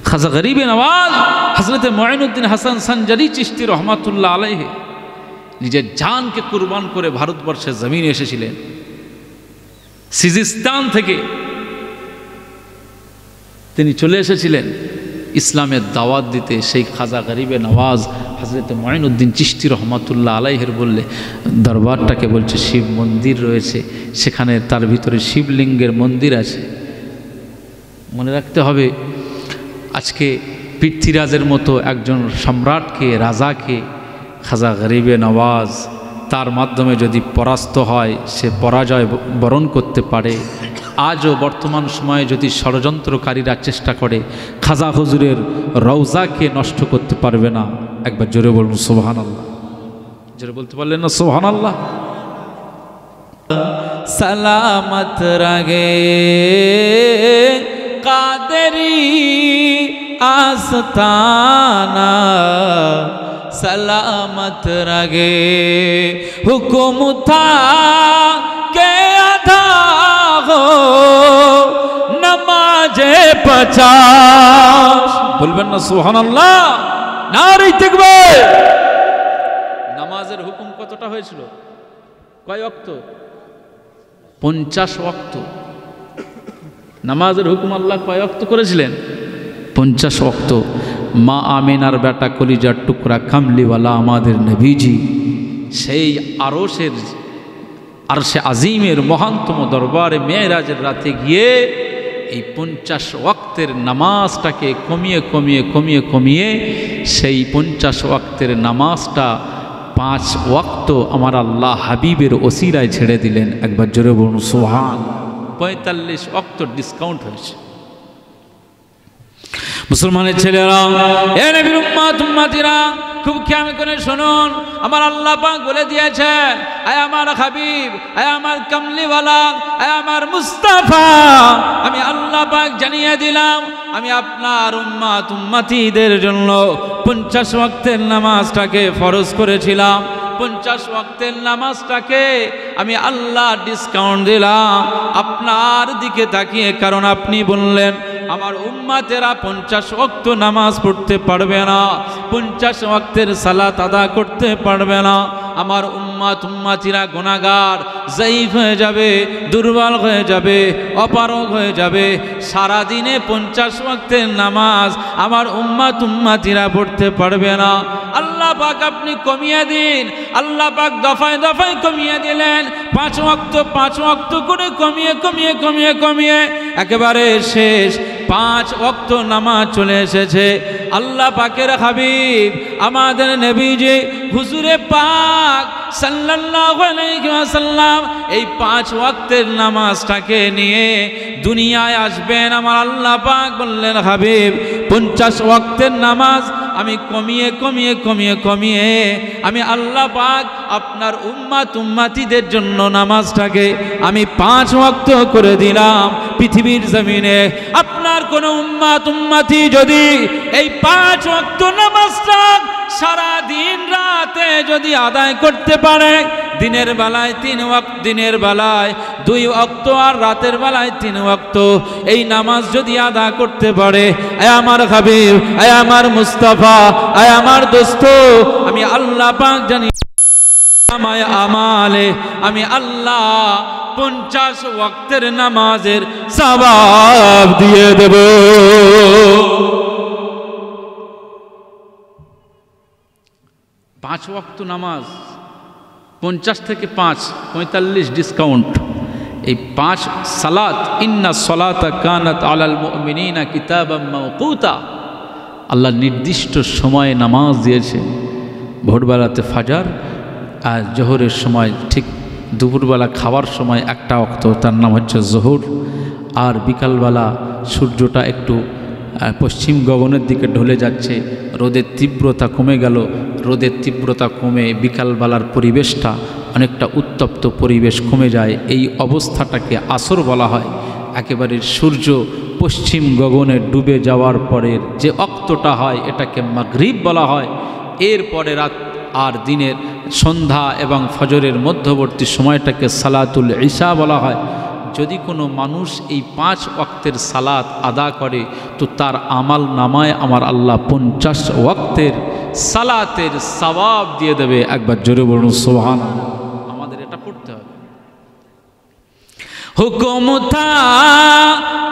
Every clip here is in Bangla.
খাজা গরিবে নওয়াজ হযরত মুঈনুদ্দিন হাসান সানজারি চিশতি রহমাতুল্লাহ আলাইহি নিজের জানকে কুরবান করে ভারতবর্ষের জমিনে এসেছিলেন। সিজিস্তান থেকে তিনি চলে এসেছিলেন ইসলামের দাওয়াত দিতে। সেই খাজা গরিবে নওয়াজ হযরত মুঈনুদ্দিন চিশতি রহমাতুল্লাহ আলাইহির বললে দরবারটাকে বলছে শিব মন্দির রয়েছে, সেখানে তার ভিতরে শিবলিঙ্গের মন্দির আছে। মনে রাখতে হবে, আজকে পৃথ্বীরাজের মতো একজন সম্রাটকে, রাজাকে খাজা গরিবে নওয়াজ তার মাধ্যমে যদি পরাস্ত হয়, সে পরাজয় বরণ করতে পারে। আজও বর্তমান সময়ে যদি ষড়যন্ত্রকারীরা চেষ্টা করে, খাজা হুজুরের রওজাকে নষ্ট করতে পারবে না। একবার জোরে বলুন সুবহানাল্লাহ। জোরে বলতে পারলেন না সুবহানাল্লাহ? সালামত রাগে কাদেরি आस्ताना सलामत रगे हुकुम था के अदा हो नमाजे 50 बोलबेन ना सुबहानाल्लाह नारे ताकबीर। নামাজের হুকুম কতটা হয়েছিল? কয় ওয়াক্ত? 50 ওয়াক্ত। নামাজের হুকুম আল্লাহ কয় ওয়াক্ত করেছিলেন? 50 ওয়াক্ত। মা আমিনার বেটা কলিজার টুকরা কামলিওয়ালা আমাদের নবীজি সেই আরশে আজিমের মহানতম দরবারে মেরাজের রাতে গিয়ে এই 50 ওয়াক্তের নামাজটাকে কমিয়ে কমিয়ে কমিয়ে কমিয়ে সেই 50 ওয়াক্তের নামাজটা 5 ওয়াক্ত আমার আল্লাহ হাবিবের ওসিলায় ছেড়ে দিলেন। একবার জোরে বলুন সুবহান। 45 ওয়াক্ত ডিসকাউন্ট হয়েছে। মুসলমানের ছেলেরা, এ নবীর উম্মত উম্মতিরা, খুব খেয়াল করে শুনুন। আমার আল্লাহ পাক বলে দিয়েছেন, আয় আমার হাবিব, আয় আমার কামলিওয়ালা, আয় আমার মুস্তাফা, আমি আল্লাহ পাক জানিয়ে দিলাম আমি আপনার উম্মত উম্মতিদের জন্য 50 ওয়াক্তের নামাজটাকে ফরজ করেছিলাম। 50 ওয়াক্তের নামাজটাকে আমি আল্লাহ ডিসকাউন্ট দিলাম আপনার দিকে তাকিয়ে, কারণ আপনি বললেন আমার উম্মতেরা 50 ওয়াক্ত নামাজ পড়তে পারবে না, 50 ওয়াক্তের সালাত আদা করতে পারবে না। আমার উম্মত উম্মতিরা গুনাহগার, যায়ীফ হয়ে যাবে, দুর্বল হয়ে যাবে, অপারগ হয়ে যাবে। সারা দিনে 50 ওয়াক্তের নামাজ আমার উম্মত উম্মতিরা পড়তে পারবে না। আল্লাহ পাক আপনি কমিয়ে দিন। আল্লাহ পাক দফায় দফায় কমিয়ে দিলেন। 5 ওয়াক্ত করে কমিয়ে কমিয়ে কমিয়ে কমিয়ে একেবারে শেষ 5 ওয়াক্ত নামাজ চলে এসেছে। আল্লাহ পাকের হাবিব আমাদের নবীজি হুজুরে পাক সাল্লাল্লাহু আলাইহি ওয়াসাল্লাম এই 5 ওয়াক্তের নামাজটাকে নিয়ে দুনিয়ায় আসবেন। আমার আল্লাহ পাক বললেন, হাবিব 50 ওয়াক্তের নামাজ আমি কমিয়ে কমিয়ে কমিয়ে কমিয়ে আমি আল্লাহ পাক আপনার উম্মত উম্মতিদের জন্য নামাজটাকে আমি 5 ওয়াক্ত করে দিলাম। পৃথিবীর জমিনে আপনার কোন উম্মত উম্মতি যদি এই 5 ওয়াক্ত নামাজটা সারা দিন রাতে যদি আদায় করতে পারে, দিনের বেলায় 3 ওয়াক্ত, দিনের বেলায় 2 ওয়াক্ত আর রাতের বেলায় 3 ওয়াক্ত, এই নামাজ যদি আদা করতে পারে, আয় আমার হাবিব, আয় আমার মুস্তাফা, আয় আমার দোস্ত, আমি আল্লাহ পাক জানি আমায় আমালে আমি আল্লাহ 50 ওয়াক্তের নামাজের সওয়াব দিয়ে দেব। পাঁচ ওয়াক্ত নামাজ 50 থেকে 5 45 ডিসকাউন্ট। এই 5 সালাত, ইন্না সলাতা কানাত আলাল মুমিনিনা কিতাবাম মাওকুতা, আল্লাহ নির্দিষ্ট সময়ে নামাজ দিয়েছে। ভোরবেলাতে ফাজার, আর জোহরের সময় ঠিক দুপুরবেলা খাওয়ার সময় 1টা ওয়াক্ত, তার নাম হচ্ছে জোহর। আর বিকালবেলা সূর্যটা একটু পশ্চিম গগনের দিকে ঢলে যাচ্ছে, রোদের তীব্রতা কমে গেল, রোদের তীব্রতা কমে বিকালবেলার পরিবেশটা অনেকটা উত্তপ্ত পরিবেশ কমে যায়। এই অবস্থাটাকে আসর বলা হয়। একেবারে সূর্য পশ্চিম গগনে ডুবে যাওয়ার পরের যে অক্তটা হয় এটাকে মাগরিব বলা হয়। এরপরে রাত আর দিনের সন্ধ্যা এবং ফজরের মধ্যবর্তী সময়টাকে সালাতুল ইশা বলা হয়। যদি কোনো মানুষ এই 5 ওয়াক্তের সালাত আদা করে তো তার আমাল নামায় আমার আল্লাহ 50 ওয়াক্তের সালাতের সওয়াব দিয়ে দেবে। একবার জোরে বলুন সুবহানাল্লাহ। আমাদের এটা পড়তে হবে। হুকুম থা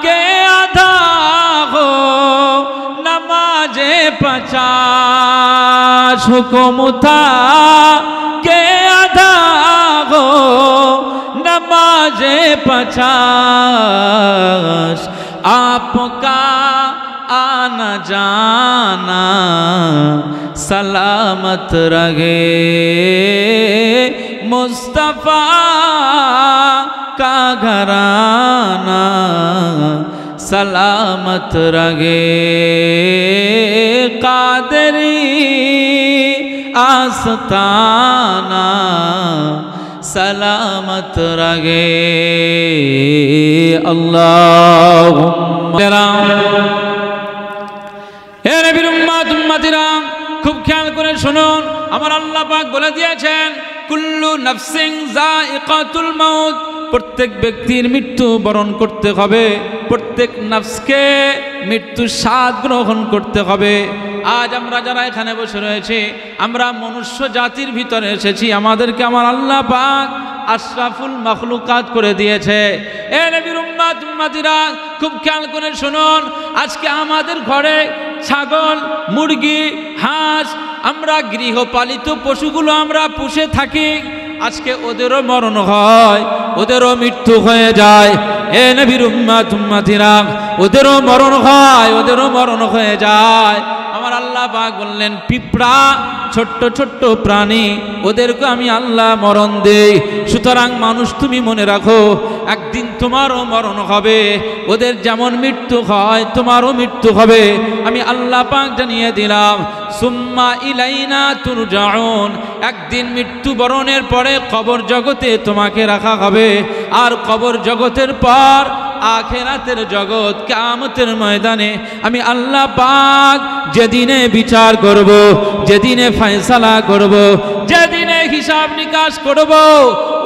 কে আদা হো নমাজে 50, হুকুম থা কে আদা হো नमाज़े 50, आपका आना जाना सलामत रहे, मुस्तफ़ा का घराना सलामत रहे, कादरी आस्ताना सलामत रहे। अल्लाहुम्मा হে নবীর উম্মত উম্মতিরা, খুব খেয়াল করে শুনুন। আমার আল্লাহ পাক বলে দিয়েছেন কুল্লু নাফসিন যায়িকাতুল মাউত, প্রত্যেক ব্যক্তির মৃত্যু বরণ করতে হবে, প্রত্যেক নফসকে মৃত্যুর স্বাদ গ্রহণ করতে হবে। আজ আমরা যারা এখানে বসে রয়েছি, আমরা মনুষ্য জাতির ভিতরে এসেছি, আমাদেরকে আমার আল্লাহ পাক আশরাফুল মাখলুকাত করে দিয়েছে। এ নবীর উম্মত উম্মতিরা, খুব খেয়াল করে শুনুন। আজকে আমাদের ঘরে ছাগল, মুরগি, হাঁস, আমরা গৃহপালিত পশুগুলো আমরা পুষে থাকি। আজকে ওদেরও মরণ হয়, ওদেরও মৃত্যু হয়ে যায়। এ নবীর উম্মত উম্মতিরা, ওদেরও মরণ হয়, ওদেরও মরণ হয়ে যায়। আমার আল্লাহ পাক বললেন পিঁপড়া, ছোট্ট ছোট্ট প্রাণী, ওদেরকে আমি আল্লাহ মরণ দেই। সুতরাং মানুষ তুমি মনে রাখো, একদিন তোমারও মরণ হবে। ওদের যেমন মৃত্যু হয় তোমারও মৃত্যু হবে। আমি আল্লাহ পাক জানিয়ে দিলাম সুম্মা ইলাইনা তুরজাউন, একদিন মৃত্যুবরণের পরে কবর জগতে তোমাকে রাখা হবে। আর কবর জগতের পর আখিরাতের জগৎ, কিয়ামতের ময়দানে আমি আল্লাহ পাক যেদিনে বিচার করব, যেদিনে ফয়সালা করব, যেদিনে হিসাব নিকাশ করব,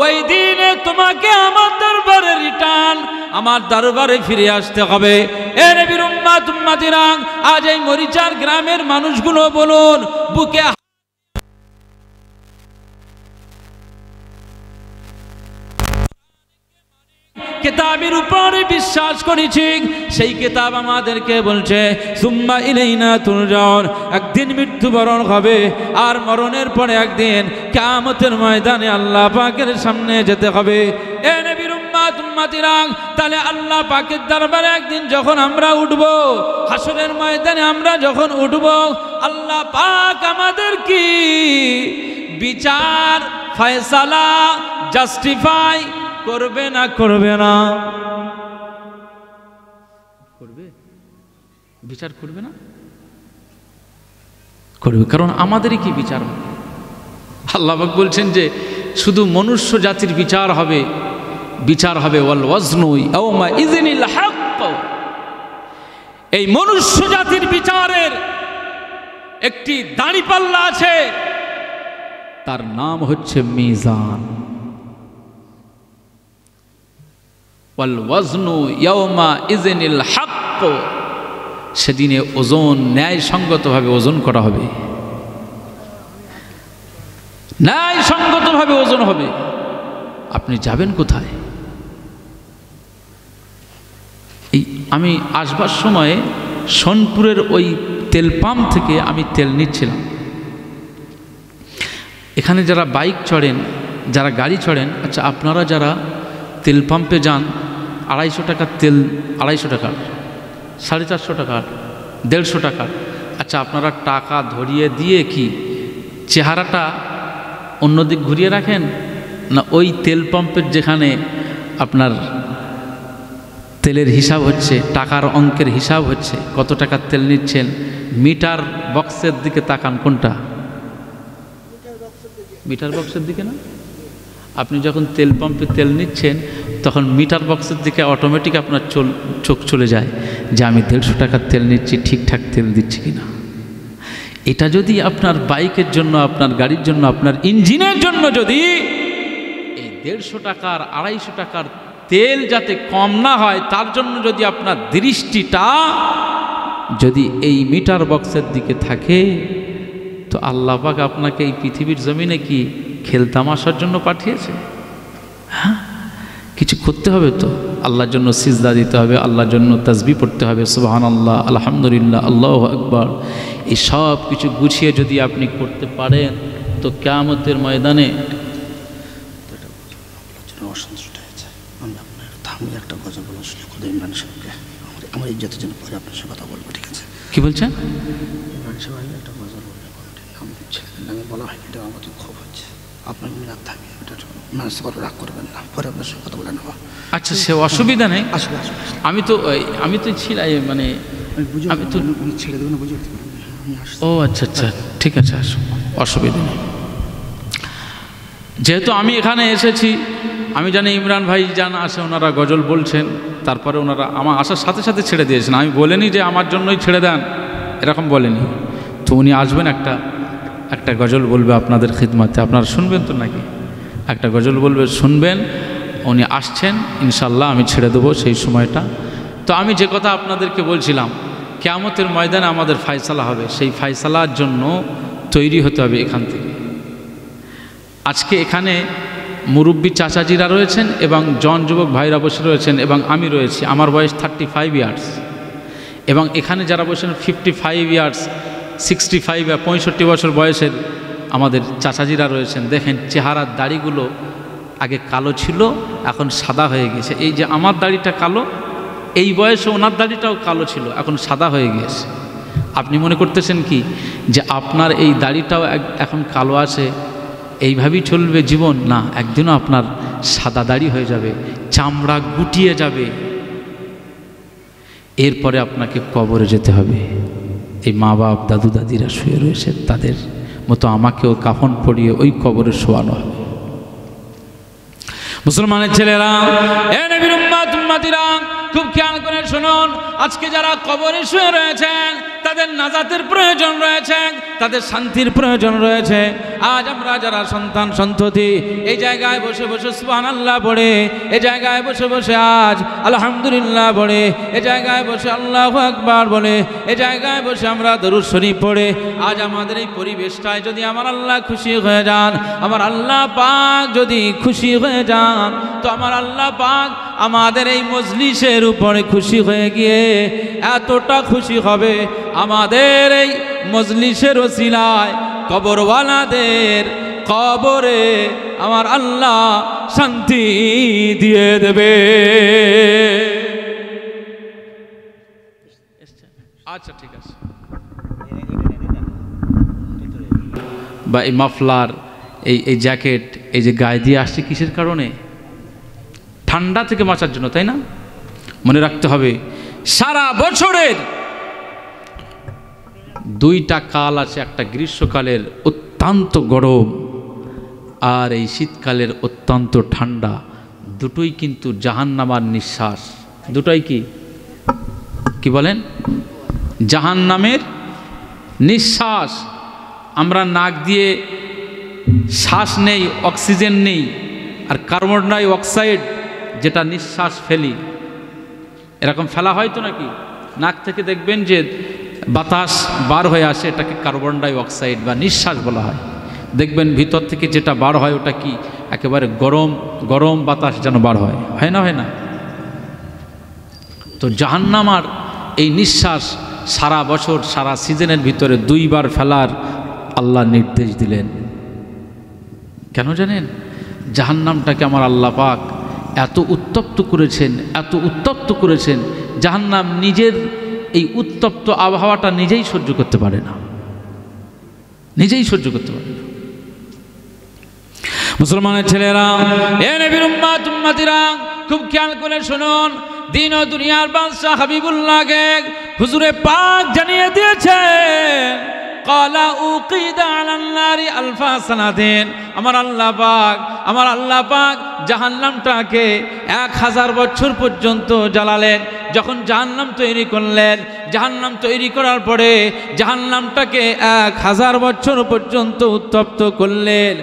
ওই দিনে তোমাকে আমার দরবারে রিটার্ন, আমার দরবারে ফিরে আসতে হবে। এ নবীর উম্মত উম্মতিরা, আজ এই মরিচার গ্রামের মানুষগুলো বলুন, বুকে কিতাবের উপরে বিশ্বাস করেছি, সেই কিতাব আমাদেরকে বলছে সুম্মা ইলাইনা তুরজাউন, একদিন মৃত্যুবরণ হবে। আর মরণের পরে একদিন কিয়ামতের ময়দানে আল্লাহ পাকের সামনে যেতে হবে। এ নবীর উম্মত উম্মতিরা, তাহলে আল্লাহ পাকের দরবারে একদিন যখন আমরা উঠব, হাসরের ময়দানে আমরা যখন উঠব, আল্লাহ পাক আমাদের কি বিচার, ফয়সালা, জাস্টিফাই করবে না করবে না? করবে, বিচার করবে না? করবে, কারণ আমাদেরই কি বিচার হবে। আল্লাহ পাক বলছেন যে শুধু মনুষ্য জাতির বিচার হবে, বিচার হবে ওয়াল ওয়াজনু ইয়াওমা ইযনিল হক। এই মনুষ্য জাতির বিচারের একটি দাঁড়িপাল্লা আছে, তার নাম হচ্ছে মিজান। ওয়াল ওয়াজনু ইয়াওমা ইযনিল হক, সেদিনে ওজন ন্যায়সঙ্গতভাবে ওজন করা হবে, ন্যায়সঙ্গতভাবে ওজন হবে। আপনি যাবেন কোথায়? এই আমি আসবার সময়ে সোনপুরের ওই তেল পাম্প থেকে আমি তেল নিচ্ছিলাম। এখানে যারা বাইক চড়েন, যারা গাড়ি চড়েন, আচ্ছা আপনারা যারা তেল পাম্পে যান, 250 টাকার তেল, 250 টাকার, 450 টাকার, 150 টাকার, আচ্ছা আপনারা টাকা ধরিয়ে দিয়ে কি চেহারাটা অন্যদিক ঘুরিয়ে রাখেন? না ওই তেল পাম্পের যেখানে আপনার তেলের হিসাব হচ্ছে, টাকার অঙ্কের হিসাব হচ্ছে, কত টাকার তেল নিচ্ছেন, মিটার বক্সের দিকে তাকান। কোনটা? মিটার বক্সের দিকে না? আপনি যখন তেল পাম্পে তেল নিচ্ছেন তখন মিটার বক্সের দিকে অটোমেটিক আপনার চোখ চলে যায় যে আমি 150 টাকার তেল নিচ্ছি, ঠিকঠাক তেল দিচ্ছি কিনা। এটা যদি আপনার বাইকের জন্য, আপনার গাড়ির জন্য, আপনার ইঞ্জিনের জন্য যদি এই 150 টাকার 250 টাকার তেল যাতে কম না হয় তার জন্য যদি আপনার দৃষ্টিটা যদি এই মিটার বক্সের দিকে থাকে, তো আল্লাহ পাক আপনাকে এই পৃথিবীর জমিনে কি খেলতামাশার জন্য পাঠিয়েছে? হ্যাঁ, কিছু করতে হবে তো, আল্লাহর জন্য সিজদা দিতে হবে, আল্লাহর জন্য তাসবিহ পড়তে হবে, সুবহানাল্লাহ, আলহামদুলিল্লাহ, আল্লাহু আকবার। এই সব কিছু গুছিয়ে যদি আপনি করতে পারেন তো কিয়ামতের ময়দানে একটা গজল বলার সুযোগ দেন ইমরান সাহেবকে, আমার ইজ্জতের জন্য পরে আপনার সাথে কথা বলবো, ঠিক আছে? কি বলছেন? ইমরান সাহেব একটা গজল বলবে, ছেলেদের নামে বলা হয়, এটা আমাদের ক্ষোভ হচ্ছে। আপনার মিনার থাকবে, এটা মানুষের কথা রাগ করবেন না, পরে আপনার সাথে কথা বলে নেবো। আচ্ছা, সে অসুবিধা নেই। আসলে আমি তো ছিলাই, মানে আমি তো ছেড়ে দেবো না, বুঝে উঠতে পারবেন। ও আচ্ছা আচ্ছা, ঠিক আছে, আসুন, অসুবিধা নেই। যেহেতু আমি এখানে এসেছি, আমি জানি ইমরান ভাই যান আসে, ওনারা গজল বলছেন, তারপরে ওনারা আমার আসার সাথে সাথে ছেড়ে দিয়েছেন। আমি বলিনি যে আমার জন্যই ছেড়ে দেন, এরকম বলেনি। তো উনি আসবেন, একটা গজল বলবে আপনাদের খিদমতে, আপনারা শুনবেন তো নাকি? একটা গজল বলবে, শুনবেন। উনি আসছেন, ইনশাল্লাহ আমি ছেড়ে দেবো সেই সময়টা। তো আমি যে কথা আপনাদেরকে বলছিলাম, কিয়ামতের ময়দানে আমাদের ফায়সালা হবে, সেই ফায়সালার জন্য তৈরি হতে হবে এখান থেকে। আজকে এখানে মুরব্বী চাচাজিরা রয়েছেন এবং জন যুবক ভাইরা বসে রয়েছেন এবং আমি রয়েছি, আমার বয়স 35 ইয়ার্স, এবং এখানে যারা বসেন 55 ইয়ার্স, 65 বা 65 বছর বয়সের আমাদের চাচাজিরা রয়েছেন। দেখেন চেহারার দাড়িগুলো আগে কালো ছিল, এখন সাদা হয়ে গেছে। এই যে আমার দাড়িটা কালো, এই বয়সে ওনার দাড়িটাও কালো ছিল, এখন সাদা হয়ে গিয়েছে। আপনি মনে করতেছেন কি যে আপনার এই দাড়িটাও এখন কালো আছে, এইভাবেই চলবে জীবন? না, একদিনও আপনার সাদা দাড়ি হয়ে যাবে, চামড়া গুটিয়ে যাবে। এরপরে আপনাকে কবরে যেতে হবে। এই মা বাপ দাদু দাদিরা শুয়ে রয়েছে, তাদের মতো আমাকেও কাফন পরিয়ে ওই কবরে শোয়ানো হবে। মুসলমানের ছেলেরা, এ নবীর উম্মত উম্মতিরা, খুব খেয়াল করে শুনুন। আজকে যারা কবরে শুয়ে রয়েছেন, তাদের নাজাতের প্রয়োজন রয়েছে, তাদের শান্তির প্রয়োজন রয়েছে। আজ আমরা যারা সন্তান সন্ততি এই জায়গায় বসে বসে সুবহানাল্লাহ পড়ে, এই জায়গায় বসে বসে আজ আলহামদুলিল্লাহ পড়ে, এই জায়গায় বসে আল্লাহু আকবার বলে, এই জায়গায় বসে আমরা দরুদ শরীফ পড়ে, আজ আমাদের এই পরিবেশটায় যদি আমার আল্লাহ খুশি হয়ে যান, আমার আল্লাহ পাক যদি খুশি হয়ে যান, তো আমার আল্লাহ পাক আমাদের এই মজলিসের উপরে খুশি হয়ে গিয়ে এতটা খুশি হবে, আমাদের এই মজলিসের ওসিলায় কবরওয়ালাদের কবরে আমার আল্লাহ শান্তি দিয়ে দেবে। আচ্ছা, ঠিক আছে। বা এই মাফলার, এই জ্যাকেট, এই যে গায়ে দিয়ে আসছে কিসের কারণে? ঠান্ডা থেকে বাঁচার জন্য, তাই না? মনে রাখতে হবে, সারা বছরের দুইটা কাল আছে, একটা গ্রীষ্মকালের অত্যন্ত গরম আর এই শীতকালের অত্যন্ত ঠান্ডা। দুটোই কিন্তু জাহান্নামার নিঃশ্বাস। দুটোই কি বলেন? জাহান্নামের নিঃশ্বাস। আমরা নাক দিয়ে শ্বাস নেই, অক্সিজেন নেই, আর কার্বন ডাই অক্সাইড যেটা নিঃশ্বাস ফেলি, এরকম ফেলা হয় তো নাকি? নাক থেকে দেখবেন যে বাতাস বার হয়ে আসে, এটাকে কার্বন ডাই অক্সাইড বা নিঃশ্বাস বলা হয়। দেখবেন ভিতর থেকে যেটা বার হয় ওটা কি একেবারে গরম গরম বাতাস যেন বার হয়, হয় না? হয় না? তো জাহান্নামার এই নিঃশ্বাস সারা বছর সারা সিজনের ভিতরে দুইবার ফেলার আল্লাহ নির্দেশ দিলেন। কেন জানেন? জাহান্নামটাকে আমার আল্লাহ পাক এত উত্তপ্ত করেছেন, এত উত্তপ্ত করেছেন, জাহান্নাম নিজের এই উত্তপ্ত আবহাওয়াটা নিজেই সহ্য করতে পারে না, নিজেই সহ্য করতে পারে না। মুসলমানের ছেলেরা, এ নবীর উম্মত উম্মতিরা, খুব খেয়াল করে শুনুন। দিন ও দুনিয়ার বাদশা হাবিবুল্লাহকে হুজুরে পাক জানিয়ে দিয়েছেন, ক্বালা উকিদা আলান নারি আলফা সানাতিন। আমার আল্লাহ পাক জাহান্নামটাকে 1000 বছর পর্যন্ত জ্বালালেন। যখন জাহান্নাম তৈরি করলেন, জাহান্নাম তৈরি করার পরে জাহান্নামটাকে 1000 বছর পর্যন্ত উত্তপ্ত করলেন।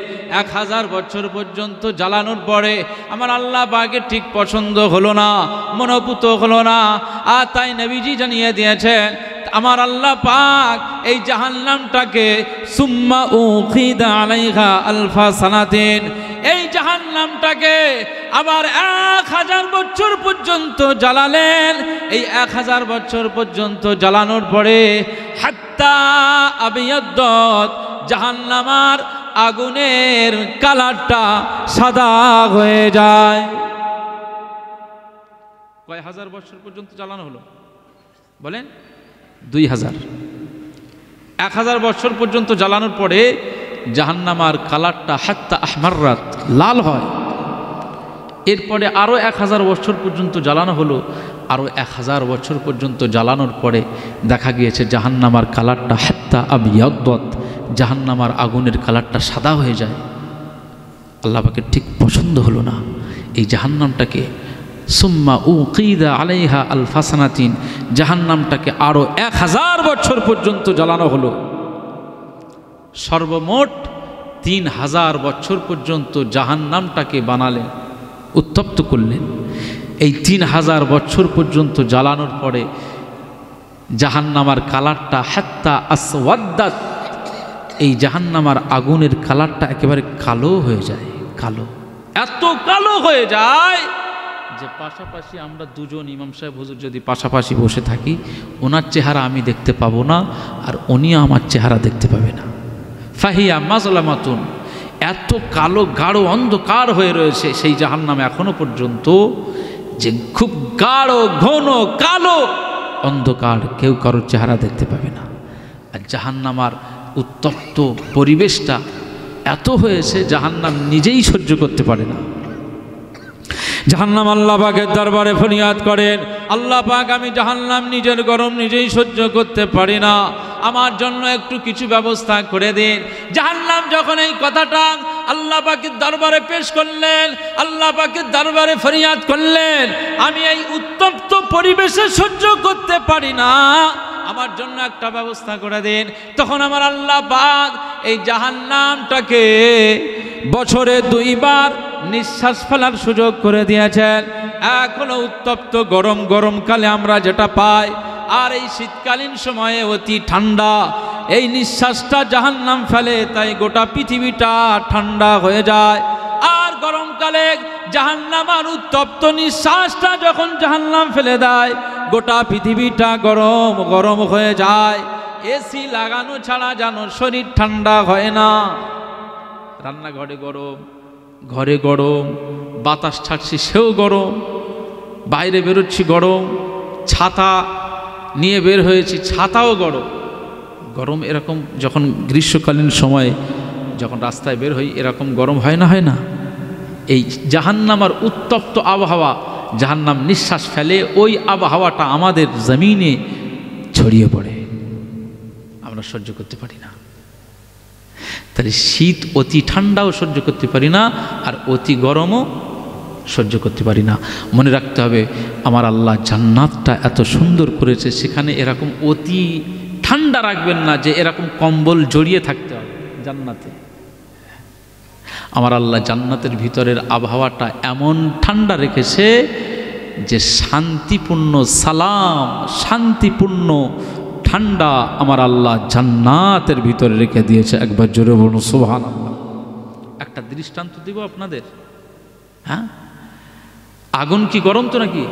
1000 বছর পর্যন্ত জ্বালানোর পরে আমার আল্লাহ পাকের ঠিক পছন্দ হলো না, মনোপুত হলো না। আর তাই নবীজি জানিয়ে দিয়েছেন আমার আল্লাহ পাক এই জাহান্নামটাকে সুম্মা উখিদা আলাইহা আলফা সানাতিন, এই জাহান্নামটাকে আবার 1000 বছর পর্যন্ত জ্বালালেন। এই 1000 বছর পর্যন্ত জ্বালানোর পরে হাত্তা আবিয়াদ্দাত, জাহান্নামার আগুনের কালারটা সাদা হয়ে যায়। কয় হাজার বছর পর্যন্ত জ্বালানো হলো বলেন? 2000। 1000 বছর পর্যন্ত জ্বালানোর পরে জাহান্নামার কালারটা হাত্তা আহমাররাত, লাল হয়। এরপরে আরও 1000 বছর পর্যন্ত জ্বালানো হলো। আরও 1000 বছর পর্যন্ত জ্বালানোর পরে দেখা গিয়েছে জাহান্নামার কালারটা হাত্তা আবিয়াদ্দাত, জাহান্নামার আগুনের কালারটা সাদা হয়ে যায়। আল্লাহ পাকের ঠিক পছন্দ হলো না। এই জাহান্নামটাকে সুম্মা উকিদা আলাইহা আলফা সানাতিন, জাহান্নামটাকে আরও 1000 বছর পর্যন্ত জ্বালানো হলো। সর্বমোট 3000 বছর পর্যন্ত জাহান্নামটাকে বানালেন, উত্তপ্ত করলেন। এই 3000 বছর পর্যন্ত জ্বালানোর পরে জাহান্নামার কালারটা হাত্তা আসওয়াদ্দাত, এই জাহান্নামার আগুনের কালারটা একেবারে কালো হয়ে যায়। কালো, এত কালো হয়ে যায় যে পাশাপাশি আমরা দুজন ইমাম সাহেব হুজুর যদি পাশাপাশি বসে থাকি, ওনার চেহারা আমি দেখতে পাবো না, আর উনিও আমার চেহারা দেখতে পাবে না। ফাহিয়া মাজলামাতুন, এত কালো গাঢ় অন্ধকার হয়ে রয়েছে সেই জাহান্নাম এখনো পর্যন্ত, যে খুব গাঢ় ঘন কালো অন্ধকার, কেউ কারোর চেহারা দেখতে পাবে না। আর জাহান্নামার উত্তপ্ত পরিবেশটা এত হয়েছে জাহান্নাম নিজেই সহ্য করতে পারে না। জাহান্নাম আল্লাহ পাকের দরবারে ফরিয়াদ করেন, আল্লাহ পাক আমি জাহান্নাম নিজের গরম নিজেই সহ্য করতে পারি না, আমার জন্য একটু কিছু ব্যবস্থা করে দিন। জাহান্নাম যখন এই কথাটা আল্লাহ পাকের দরবারে পেশ করলেন, আল্লাহ পাকের দরবারে ফরিয়াদ করলেন, আমি এই উত্তপ্ত পরিবেশে সহ্য করতে পারি না, আমার জন্য একটা ব্যবস্থা করে দিন। তখন আমার আল্লাহ পাক এই জাহান্নামটাকে বছরে 2 বার নিঃশ্বাস ফেলার সুযোগ করে দিয়েছেন। এক হলো উত্তপ্ত গরমকালে আমরা যেটা পাই, আর এই শীতকালীন সময়ে অতি ঠান্ডা এই নিঃশ্বাসটা জাহান্নাম ফেলে, তাই গোটা পৃথিবীটা ঠান্ডা হয়ে যায়। আর গরমকালে জাহান্নাম আর উত্তপ্ত নিঃশ্বাসটা যখন জাহান্নাম ফেলে দেয়, গোটা পৃথিবীটা গরম হয়ে যায়। এসি লাগানো ছাড়া যেন শরীর ঠান্ডা হয় না। রান্নাঘরে গরম, ঘরে গরম, বাতাস ছাড়ছি সেও গরম, বাইরে বেরোচ্ছি গরম, ছাতা নিয়ে বের হয়েছি ছাতাও গরম। এরকম যখন গ্রীষ্মকালীন সময়ে যখন রাস্তায় বের হই এরকম গরম হয় না? এই জাহান্নাম আর উত্তপ্ত আবহাওয়া, জাহান্নাম নিঃশ্বাস ফেলে, ওই আবহাওয়াটা আমাদের জমিনে ছড়িয়ে পড়ে, আমরা সহ্য করতে পারি না। তাহলে শীত অতি ঠান্ডাও সহ্য করতে পারি না, আর অতি গরমও সহ্য করতে পারি না। মনে রাখতে হবে আমার আল্লাহ জান্নাতটা এত সুন্দর করেছে, সেখানে এরকম অতি ঠান্ডা রাখবেন না যে এরকম কম্বল জড়িয়ে থাকতে হবে জান্নাতে। আমার আল্লাহ জান্নাতের ভিতরের আবহাওয়াটা এমন ঠান্ডা রেখেছে যে শান্তিপূর্ণ সালাম, শান্তিপূর্ণ ঠান্ডা আমার আল্লাহ জান্নাতের ভিতরে রেখে দিয়েছে। একবার জোরে বলুন সুবহানাল্লাহ। একটা দৃষ্টান্ত দিব আপনাদের। হ্যাঁ, আগুন কি গরম তো নাকি?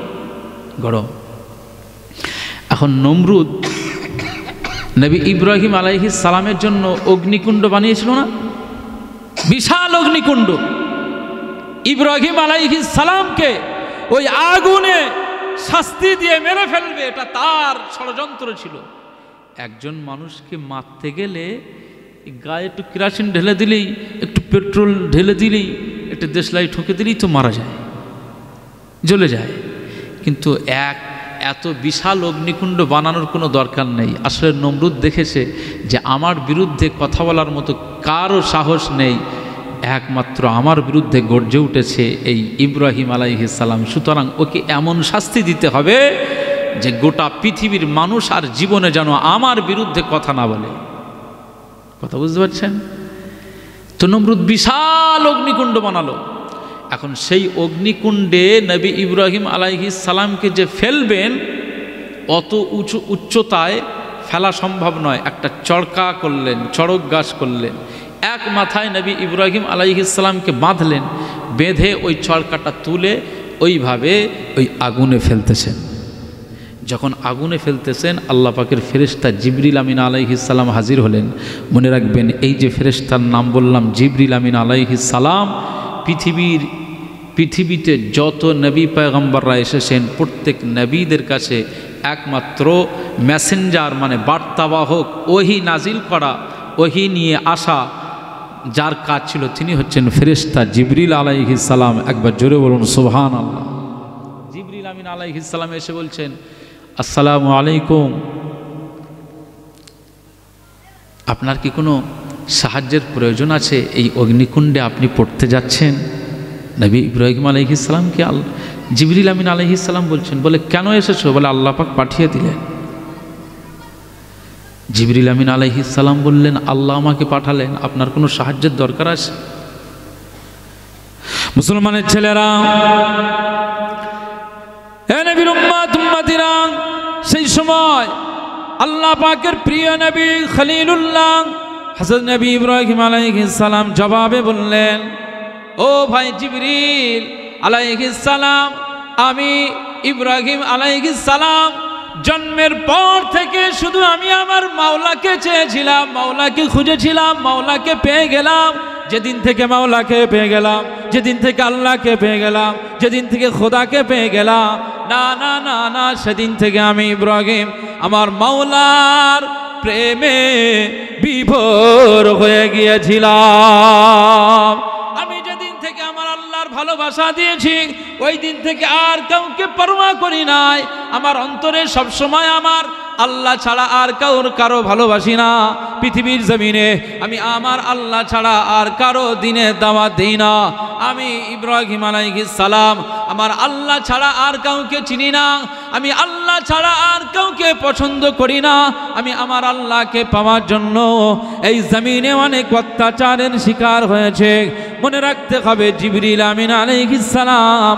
গরম। এখন নমরুদ নবী ইব্রাহিম আলাইহিস সালামের জন্য অগ্নিকুণ্ড বানিয়েছিল না? বিশাল অগ্নিকুণ্ড। ইব্রাহিম আলাইহিস সালামকে ওই আগুনে শাস্তি দিয়ে মেরে ফেলবে, এটা তার ষড়যন্ত্র ছিল। একজন মানুষকে মারতে গেলে গায়ে একটু কেরোসিন ঢেলে দিলেই, একটু পেট্রোল ঢেলে দিলেই, একটু দেশলাই ঠুকে দিলেই তো মারা যায়, জ্বলে যায়। কিন্তু এত বিশাল অগ্নিকুণ্ড বানানোর কোনো দরকার নেই। আসলে নমরুদ দেখেছে যে আমার বিরুদ্ধে কথা বলার মতো কারও সাহস নেই, একমাত্র আমার বিরুদ্ধে গর্জে উঠেছে এই ইব্রাহিম আলাইহিস সালাম। সুতরাং ওকে এমন শাস্তি দিতে হবে যে গোটা পৃথিবীর মানুষ আর জীবনে যেন আমার বিরুদ্ধে কথা না বলে। কথা বুঝতে পারছেন? তো নমরুদ বিশাল অগ্নিকুণ্ড বানালো। এখন সেই অগ্নিকুণ্ডে নবী ইব্রাহিম আলাইহিস সালামকে যে ফেলবেন, অত উচ্চতায় ফেলা সম্ভব নয়। একটা চড়কা করলেন, চড়ক গাছ করলেন, এক মাথায় নবী ইব্রাহিম আলাইহিস সালামকে বাঁধলেন, বেঁধে ওই চড়কাটা তুলে ওইভাবে ওই আগুনে ফেলতেছেন। যখন আগুনে ফেলতেছেন, আল্লাহ পাকের ফেরেশতা জিবরিল আমিন আলাইহিস সালাম হাজির হলেন। মনে রাখবেন, এই যে ফেরেশতার নাম বললাম জিবরিল আমিন আলাইহিস সালাম, পৃথিবীতে যত নবী পয়গম্বররা এসেছেন প্রত্যেক নবীদের কাছে একমাত্র মেসেঞ্জার মানে বার্তাবাহক, ওহী নাজিল করা, ওহী নিয়ে আসা যার কাজ ছিল তিনি হচ্ছেন ফেরেশতা জিবরিল আলাইহিস সালাম। একবার জোরে বলুন সুবহানাল্লাহ। জিবরিল আমিন আলাইহিস সালাম এসে বলছেন, আসসালামু আলাইকুম, আপনার কি কোনো সাহায্যের প্রয়োজন আছে? এই অগ্নিকুণ্ডে আপনি পড়তে যাচ্ছেন। নবী ইব্রাহিম আলাইহিস সালামকে জিবরিল আমিন আলাইহিস সালাম বলছেন, বলে কেন এসেছো? বলে আল্লাহ পাক পাঠিয়ে দিলেন। জিবরিল আমিন আলাইহিস সালাম বললেন, আল্লাহ আমাকে পাঠালেন, আপনার কোনো সাহায্যের দরকার আছে? মুসলমানের ছেলেরা, হে নবীর উম্মত উম্মতিরা, সেই সময় আল্লাহ পাকের প্রিয় নবী খলিলুল্লাহ হযরত নবী ইব্রাহিম আলাইহিস সালাম জবাবে বললেন, ও ভাই জিবরিল আলাইহিস সালাম, আমি ইব্রাহিম আলাইহিস সালাম জন্মের পর থেকে শুধু আমি আমার মাওলাকে চেয়েছিলাম, মাওলাকে খুঁজেছিলাম, মাওলাকে পেয়ে গেলাম। যেদিন থেকে মাওলাকে পেয়ে গেলাম, যেদিন থেকে আল্লাহকে পেয়ে গেলাম, যেদিন থেকে খোদাকে পেয়ে গেলাম, না না না না, সেদিন থেকে আমি ইব্রাহিম আমার মাওলার প্রেমে বিভোর হয়ে গিয়েছিলাম। আমি যেদিন থেকে আমার আল্লাহর ভালোবাসা দিয়েছি, ওই দিন থেকে আর কাউকে পরোয়া করি নাই। আমার অন্তরে সবসময় আমার আল্লাহ ছাড়া আর কারো ভালোবাসি না। পৃথিবীর জমিনে আমি আমার আল্লাহ ছাড়া আর কারো দিনে দাওয়াত দিই না। আমি ইব্রাহিম আলাইহিস সালাম আমার আল্লাহ ছাড়া আর কাউকে চিনি না। আমি আল্লাহ ছাড়া আর কাউকে পছন্দ করি না। আমি আমার আল্লাহকে পাওয়ার জন্য এই জমিনে অনেক অত্যাচারের শিকার হয়েছে। মনে রাখতে হবে, জিবরিল আমিন আলাইহিস সালাম,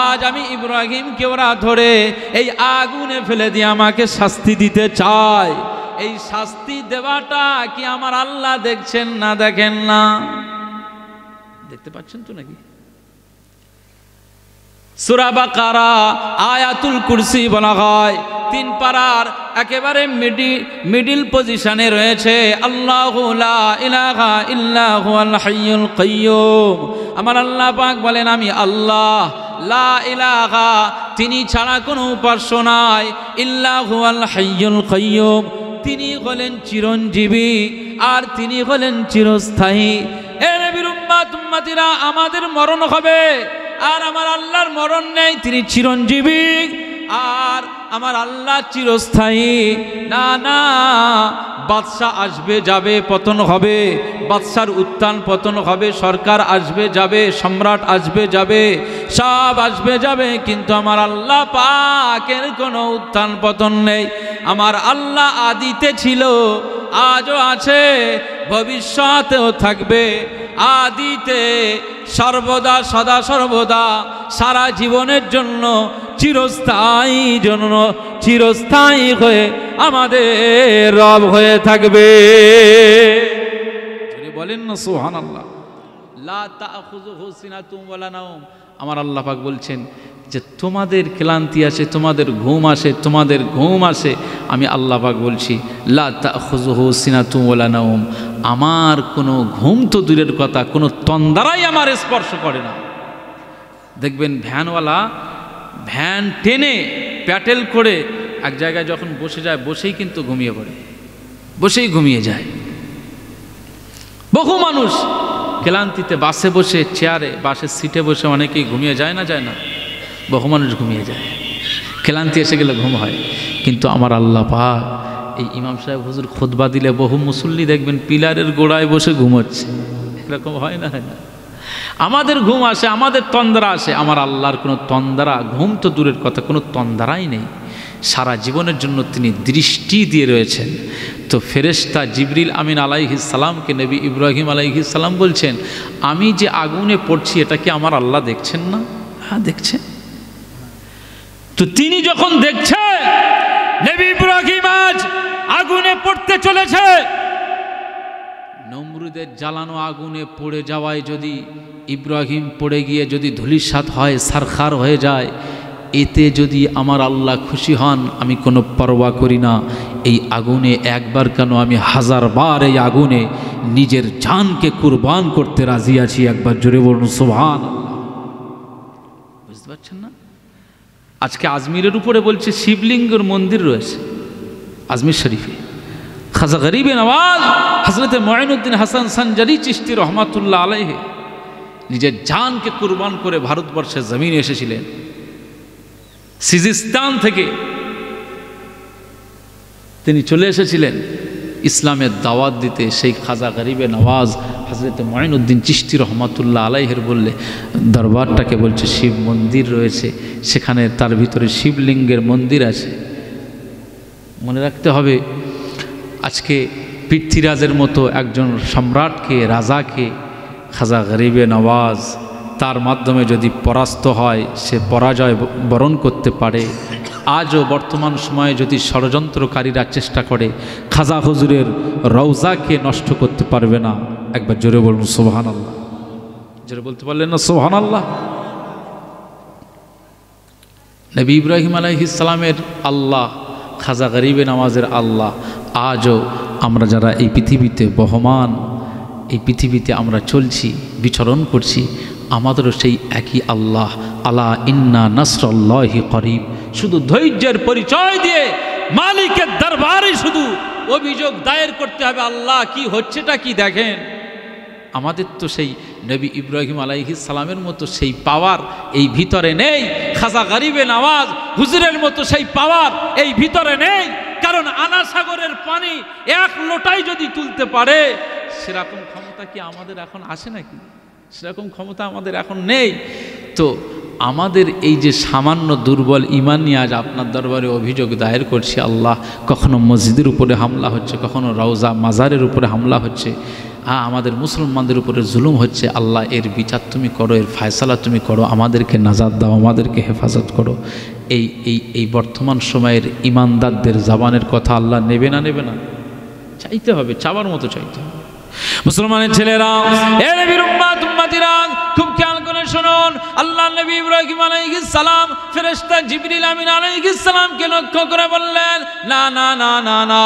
আজ আমি ইব্রাহিমকে ওরা ধরে এই আগুনে ফেলে দিয়ে আমাকে শাস্তি দিতে চায়। এই শাস্তি দেওয়াটা কি আমার আল্লাহ দেখছেন না দেখেন না? দেখতে পাচ্ছেন তো নাকি? সূরা বাকারা আয়াতুল কুরসি বলা হয়, 3 পারার একেবারে মিডিল পজিশনে রয়েছে, আল্লাহু লা ইলাহা ইল্লা হুয়াল হাইয়ুল কাইয়্যুম। আমার আল্লাহ পাক বলেন, আমি আল্লাহ, লা ইলাহা, তিনি ছাড়া কোনো উপাস্য নাই, ইল্লা হুয়াল হাইয়ুল কাইয়্যুম, তিনি হলেন চিরঞ্জীবী আর তিনি হলেন চিরস্থায়ী। এ নবীর উম্মত উম্মতিরা, আমাদের মরণ হবে আর আমার আল্লাহর মরণ নেই, তিনি চিরঞ্জীবী আর আমার আল্লাহ চিরস্থায়ী। না না, বাদশা আসবে যাবে, পতন হবে, বাদশার উত্থান পতন হবে, সরকার আসবে যাবে, সম্রাট আসবে যাবে, সব আসবে যাবে, কিন্তু আমার আল্লাহ পাকের কোনো উত্থান পতন নেই। আমার আল্লাহ আদিতে ছিল, আজও আছে, ভবিষ্যতেও থাকবে। আদিতে সর্বদা সদা সর্বদা সারা জীবনের জন্য চিরস্থায়ী হয়ে আমাদের রব হয়ে থাকবে। বলেন না সুবহানাল্লাহ। লা তাখুযুহু সিনাতুম ওয়ালা নাওম। আমার আল্লাহ পাক বলছেন যে তোমাদের ক্লান্তি আসে, তোমাদের ঘুম আসে, তোমাদের ঘুম আসে, আমি আল্লাহ পাক বলছি লা তাখুযুহু সিনাতুম ওয়ালা নাওম, আমার কোনো ঘুম তো দূরের কথা, কোনো তন্দ্রাই আমার স্পর্শ করে না। দেখবেন ভ্যানওয়ালা ভ্যান টেনে প্যাটেল করে এক জায়গায় যখন বসে যায়, বসেই কিন্তু ঘুমিয়ে পড়ে, বসেই ঘুমিয়ে যায়। বহু মানুষ ক্লান্তিতে বাসে বসে, চেয়ারে বাসের সিটে বসে অনেকেই ঘুমিয়ে যায় না, যায় না, বহু মানুষ ঘুমিয়ে যায়, ক্লান্তি এসে গেলে ঘুম হয়। কিন্তু আমার আল্লাহ পাক, এই ইমাম সাহেব হুজুর খুতবা দিলে বহু মুসল্লি দেখবেন পিলারের গোড়ায় বসে ঘুমোচ্ছে, এরকম হয় না? হয় না? আমাদের ঘুম আসে, আমাদের তন্দ্রা আসে, আমার আল্লাহর কোনো তন্দ্রা, ঘুম তো দূরের কথা, কোনো তন্দ্রাই নেই। সারা জীবনের জন্য তিনি দৃষ্টি দিয়ে রয়েছেন। তো ফেরেশতা জিবরিল আমিন আলাইহিস সালামকে নবী ইব্রাহিম আলাইহিস সালাম বলছেন, আমি যে আগুনে পড়ছি এটা কি আমার আল্লাহ দেখছেন না? হ্যাঁ দেখছেন। তো তিনি যখন দেখছেন নবী ইব্রাহিম আজ আগুনে পড়তে চলেছে, নমরুদের জ্বালানো আগুনে পড়ে যাওয়ায় যদি ইব্রাহিম পড়ে গিয়ে যদি ধূলিসাৎ হয়, সারখার হয়ে যায়, এতে যদি আমার আল্লাহ খুশি হন, আমি কোনো পরোয়া করি না। এই আগুনে একবার কেন, আমি 1000 বার এই আগুনে নিজের জানকে কুরবান করতে রাজি আছি। একবার জোরে বলুন সুবহানাল্লাহ। বুঝতে পারছেন না? আজকে আজমিরের উপরে বলছে শিবলিঙ্গের মন্দির রয়েছে আজমির শরীফে। খাজা গরিবে নওয়াজ হযরতে মুঈনুদ্দিন হাসান সানজারি চিশতি রহমাতুল্লাহ আলাইহি নিজের জানকে কুরবান করে ভারতবর্ষের জমিনে এসেছিলেন। সিজিস্তান থেকে তিনি চলে এসেছিলেন ইসলামের দাওয়াত দিতে। সেই খাজা গরিবে নওয়াজ হযরতে মুঈনুদ্দিন চিশতি রহমাতুল্লাহ আলাইহির বললে দরবারটাকে বলছে শিব মন্দির রয়েছে, সেখানে তার ভিতরে শিবলিঙ্গের মন্দির আছে। মনে রাখতে হবে, আজকে পৃথ্বীরাজের মতো একজন সম্রাটকে, রাজাকে খাজা গরিবে নওয়াজ তার মাধ্যমে যদি পরাস্ত হয়, সে পরাজয় বরণ করতে পারে। আজও বর্তমান সময়ে যদি ষড়যন্ত্রকারীরা চেষ্টা করে, খাজা হুজুরের রওজাকে নষ্ট করতে পারবে না। একবার জোরে বলুন সুবহানাল্লাহ। জোরে বলতে পারলেন না সুবহানাল্লাহ? নবী ইব্রাহিম আলাইহিস সালামের আল্লাহ, খাজা গরিবে নওয়াজের আল্লাহ, আজও আমরা যারা এই পৃথিবীতে বহমান, এই পৃথিবীতে আমরা চলছি, বিচরণ করছি, আমাদেরও সেই একই আল্লাহ। আলা ইন্না নাসরুল্লাহি করিব। শুধু ধৈর্যের পরিচয় দিয়ে মালিকের দরবারে শুধু অভিযোগ দায়ের করতে হবে, আল্লাহ কি হচ্ছেটা কি দেখেন। আমাদের তো সেই নবী ইব্রাহিম আলাইহিস সালামের মতো সেই পাওয়ার এই ভিতরে নেই। খাজা গরিবে নওয়াজ হুজুরের মতো সেই পাওয়ার এই ভিতরে নেই। কারণ আনা সাগরের পানি এক লোটাই যদি তুলতে পারে, সেরকম ক্ষমতা কি আমাদের এখন আসে নাকি? সেরকম ক্ষমতা আমাদের এখন নেই। তো আমাদের এই যে সামান্য দুর্বল ঈমান নিয়ে আজ আপনার দরবারে অভিযোগ দায়ের করছি, আল্লাহ কখনো মসজিদের উপরে হামলা হচ্ছে, কখনো রওজা মাজারের উপরে হামলা হচ্ছে, আমাদের মুসলমানদের উপরে জুলুম হচ্ছে। আল্লাহ এর বিচার তুমি করো, এর ফায়সালা তুমি করো, আমাদেরকে নাজাত দাও, আমাদেরকে হেফাজত করো। এই বর্তমান সময়ের ইমানদারদের জবানের কথা আল্লাহ নেবে না? নেবে না? চাইতে হবে, চাওয়ার মতো চাইতে হবে। মুসলমানের ছেলেরা, এ নবীর উম্মত উম্মতিরা, খুব খেয়াল করে শুনুন। আল্লাহ নবী ইব্রাহিম আলাইহিস সালাম ফেরেশতা জিবরিল আমিন আলাইহিস সালামকে লক্ষ্য করে বললেন, না না না না না,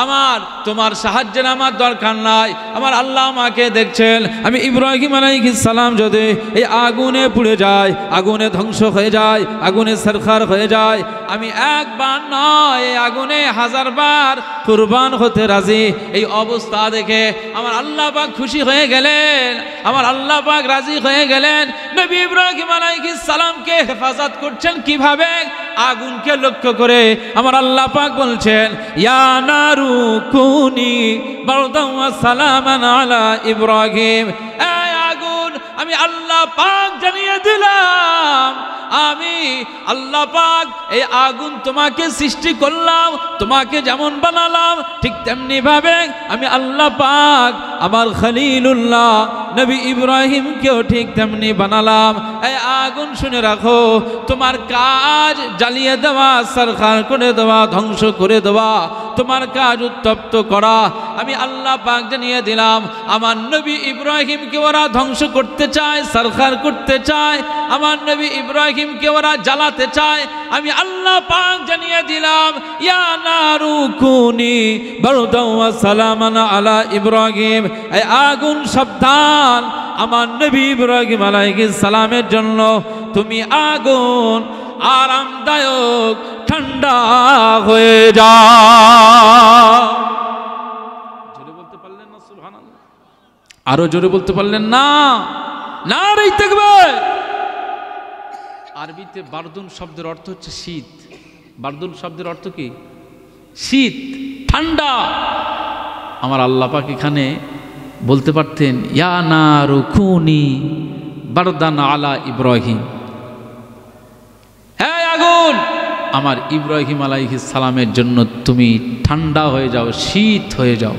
আমার তোমার সাহায্যের আমার দরকার নাই। আমার আল্লাহ আমাকে দেখছেন। আমি ইব্রাহিম আলাইহিস সালাম যদি এই আগুনে পুড়ে যায়, আগুনে ধ্বংস হয়ে যায়, আগুনে সরখার হয়ে যায়, আমি একবার নয়, এই আগুনে 1000 বার কুরবান হতে রাজি। এই অবস্থা দেখে আমার আল্লাহ পাক খুশি হয়ে গেলেন, আমার আল্লাহ পাক রাজি হয়ে গেলেন। নবী ইব্রাহিম আলাইহিস সালামকে হেফাজত করছেন কিভাবে? আগুনকে লক্ষ্য করে আমার আল্লাহ পাক বলছেন, ইয়া নারু কুনি বারদান ওয়া সালামান আলা ইব্রাহিম। এই আগুন, আমি আল্লাহ পাক জানিয়ে দিলাম, আমি আল্লাহ পাক এই আগুন তোমাকে সৃষ্টি করলাম, তোমাকে যেমন বানালাম ঠিক তেমনি ভাবে আমি আল্লাহ পাক আমার খলিলুল্লাহ নবী ইব্রাহিমকেও ঠিক তেমনি বানালাম। এই আগুন শুনে রাখো, তোমার কাজ জ্বালিয়ে দেওয়া, সরখার করে দেওয়া, ধ্বংস করে দেওয়া, তোমার কাজ উত্তপ্ত করা। আমি আল্লাহ পাক জানিয়ে দিলাম, আমার নবী ইব্রাহিমকে ওরা ধ্বংস করতে চায়, সরখার করতে চায়, আমার নবী ইব্রাহিমকে ওরা জ্বালাতে চায়। আমি আল্লাহ পাক জানিয়ে দিলাম, ইয়া নারু কুনি বারদান ওয়া সালামান আলা ইব্রাহিম। এই আগুন সাবধান, আমার নবী ইব্রাহিম আলাইহিস সালামের জন্য তুমি আগুন আরামদায়ক ঠান্ডা হয়ে যাও। জোরে বলতে পারলেন না সুবহানাল্লাহ? আরো জোরে বলতে পারলেন না? নারে তাকবীর। আরবিতে বারদুন শব্দের অর্থ হচ্ছে শীত। বারদুন শব্দের অর্থ কি? শীত, ঠান্ডা। আমার আল্লাহ পাক এখানে বলতে পারতেন, ইয়া নারু কুনি বারদান আলা ইব্রাহিম। হে আগুন, আমার ইব্রাহিম আলাইহিস সালামের জন্য তুমি ঠান্ডা হয়ে যাও, শীত হয়ে যাও।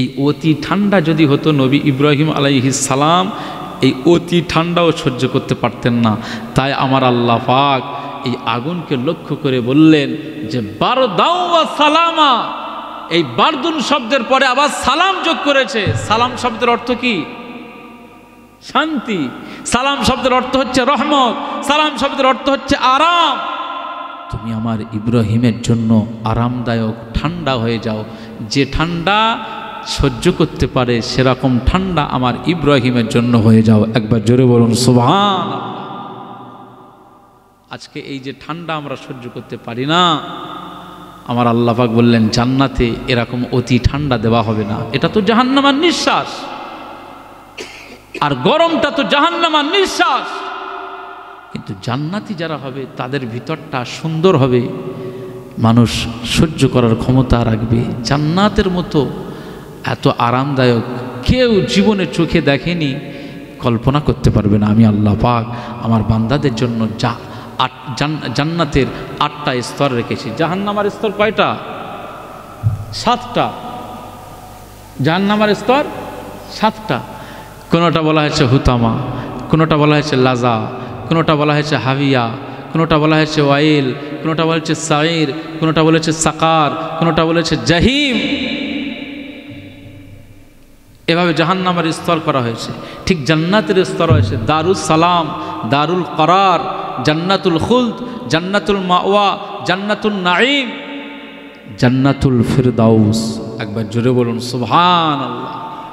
এই অতি ঠান্ডা যদি হতো, নবী ইব্রাহিম আলাইহিস সালাম এই অতি ঠান্ডাও সহ্য করতে পারতেন না। তাই আমার আল্লাহ পাক এই আগুনকে লক্ষ্য করে বললেন যে বারদাউ ওয়া সালামা। এই বারদুন শব্দের পরে আবার সালাম যোগ করেছে। সালাম শব্দের অর্থ কি? শান্তি। সালাম শব্দের অর্থ হচ্ছে রহমত। সালাম শব্দের অর্থ হচ্ছে আরাম। তুমি আমার ইব্রাহিমের জন্য আরামদায়ক ঠান্ডা হয়ে যাও। যে ঠান্ডা সহ্য করতে পারে সেরকম ঠান্ডা আমার ইব্রাহিমের জন্য হয়ে যাও। একবার জোরে বলুন সুবহানাল্লাহ। আজকে এই যে ঠান্ডা আমরা সহ্য করতে পারি না, আমার আল্লাহ পাক বললেন জান্নাতে এরকম অতি ঠান্ডা দেওয়া হবে না। এটা তো জাহান্নামের নিঃশ্বাস, আর গরমটা তো জাহান্নামের নিঃশ্বাস। কিন্তু জান্নাতি যারা হবে তাদের ভিতরটা সুন্দর হবে, মানুষ সহ্য করার ক্ষমতা রাখবে। জান্নাতের মতো এত আরামদায়ক কেউ জীবনে চোখে দেখেনি, কল্পনা করতে পারবে না। আমি আল্লাহ পাক আমার বান্দাদের জন্য জান্নাতের 8টা স্তর রেখেছি। জাহান্নামের স্তর কয়টা? 7টা। জাহান্নামের স্তর 7টা। কোনোটা বলা হয়েছে হুতামা, কোনোটা বলা হয়েছে লাজা, কোনোটা বলা হয়েছে হাবিয়া, কোনোটা বলা হয়েছে ওয়াইল, কোনোটা বলা হয়েছে সাইর, কোনোটা বলেছে সাকার, কোনোটা বলেছে জাহিম। এভাবে জাহান্নামের স্তর করা হয়েছে। ঠিক জান্নাতের স্তর হয়েছে দারুস সালাম, দারুল করার, জান্নাতুল খুলদ, জান্নাতুল মাওয়া, জান্নাতুল নাঈম, জান্নাতুল ফিরদাউস। একবার জোরে বলুন সুবহানাল্লাহ।